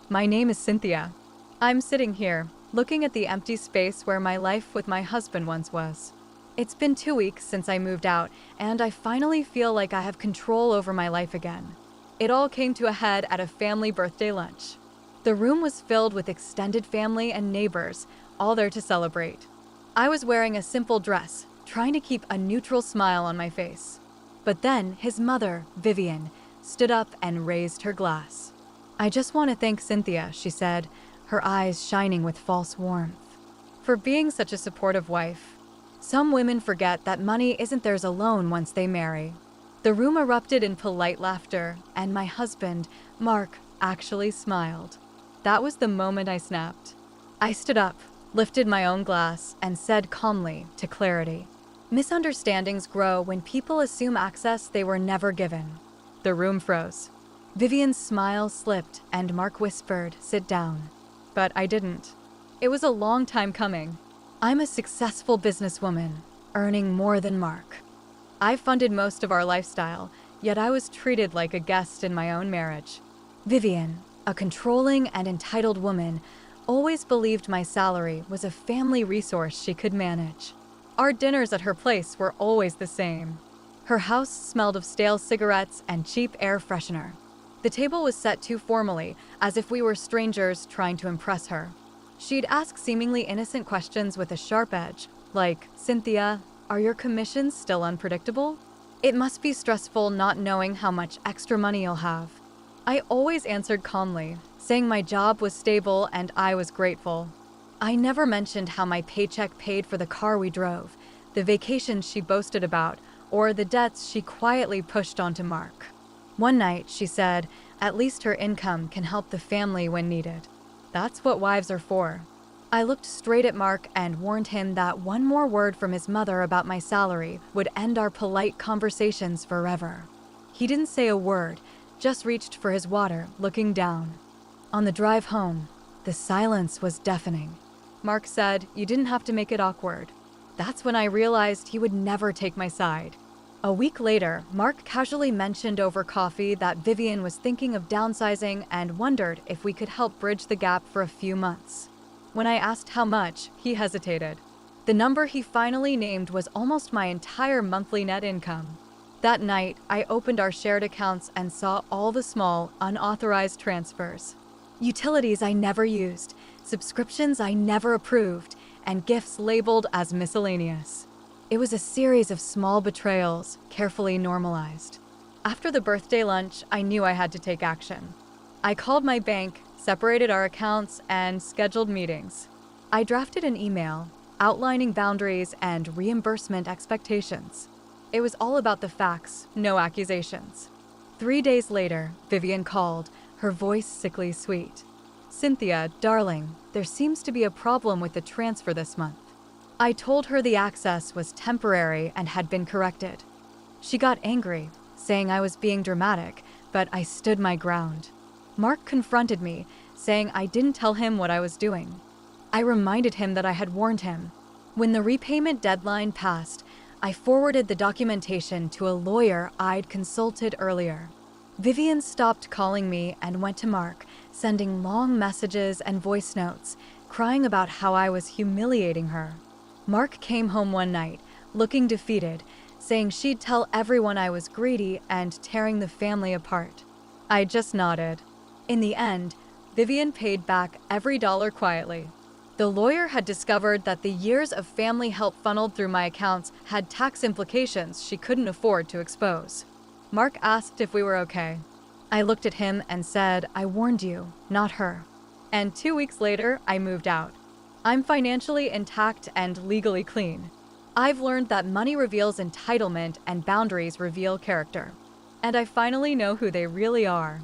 My name is Cynthia. I'm sitting here, looking at the empty space where my life with my husband once was. It's been 2 weeks since I moved out, and I finally feel like I have control over my life again. It all came to a head at a family birthday lunch. The room was filled with extended family and neighbors, all there to celebrate. I was wearing a simple dress, trying to keep a neutral smile on my face. But then his mother, Vivian, stood up and raised her glass. "I just want to thank Cynthia," she said, her eyes shining with false warmth, "for being such a supportive wife. Some women forget that money isn't theirs alone once they marry." The room erupted in polite laughter, and my husband, Mark, actually smiled. That was the moment I snapped. I stood up, lifted my own glass, and said calmly, to clarity, "Misunderstandings grow when people assume access they were never given." The room froze. Vivian's smile slipped, and Mark whispered, "Sit down." But I didn't. It was a long time coming. I'm a successful businesswoman, earning more than Mark. I funded most of our lifestyle, yet I was treated like a guest in my own marriage. Vivian, a controlling and entitled woman, always believed my salary was a family resource she could manage. Our dinners at her place were always the same. Her house smelled of stale cigarettes and cheap air freshener. The table was set too formally, as if we were strangers trying to impress her. She'd ask seemingly innocent questions with a sharp edge, like, "Cynthia, are your commissions still unpredictable? It must be stressful not knowing how much extra money you'll have." I always answered calmly, saying my job was stable and I was grateful. I never mentioned how my paycheck paid for the car we drove, the vacations she boasted about, or the debts she quietly pushed onto Mark. One night, she said, "At least her income can help the family when needed." That's what wives are for. I looked straight at Mark and warned him that one more word from his mother about my salary would end our polite conversations forever. He didn't say a word, just reached for his water, looking down. On the drive home, the silence was deafening. Mark said, "You didn't have to make it awkward." That's when I realized he would never take my side. A week later, Mark casually mentioned over coffee that Vivian was thinking of downsizing and wondered if we could help bridge the gap for a few months. When I asked how much, he hesitated. The number he finally named was almost my entire monthly net income. That night, I opened our shared accounts and saw all the small, unauthorized transfers. Utilities I never used, subscriptions I never approved, and gifts labeled as miscellaneous. It was a series of small betrayals, carefully normalized. After the birthday lunch, I knew I had to take action. I called my bank, separated our accounts, and scheduled meetings. I drafted an email outlining boundaries and reimbursement expectations. It was all about the facts, no accusations. 3 days later, Vivian called, her voice sickly sweet. "Cynthia, darling, there seems to be a problem with the transfer this month." I told her the access was temporary and had been corrected. She got angry, saying I was being dramatic, but I stood my ground. Mark confronted me, saying I didn't tell him what I was doing. I reminded him that I had warned him. When the repayment deadline passed, I forwarded the documentation to a lawyer I'd consulted earlier. Vivian stopped calling me and went to Mark, sending long messages and voice notes, crying about how I was humiliating her. Mark came home one night, looking defeated, saying she'd tell everyone I was greedy and tearing the family apart. I just nodded. In the end, Vivian paid back every dollar quietly. The lawyer had discovered that the years of family help funneled through my accounts had tax implications she couldn't afford to expose. Mark asked if we were okay. I looked at him and said, "I warned you, not her." And 2 weeks later, I moved out. I'm financially intact and legally clean. I've learned that money reveals entitlement and boundaries reveal character. And I finally know who they really are.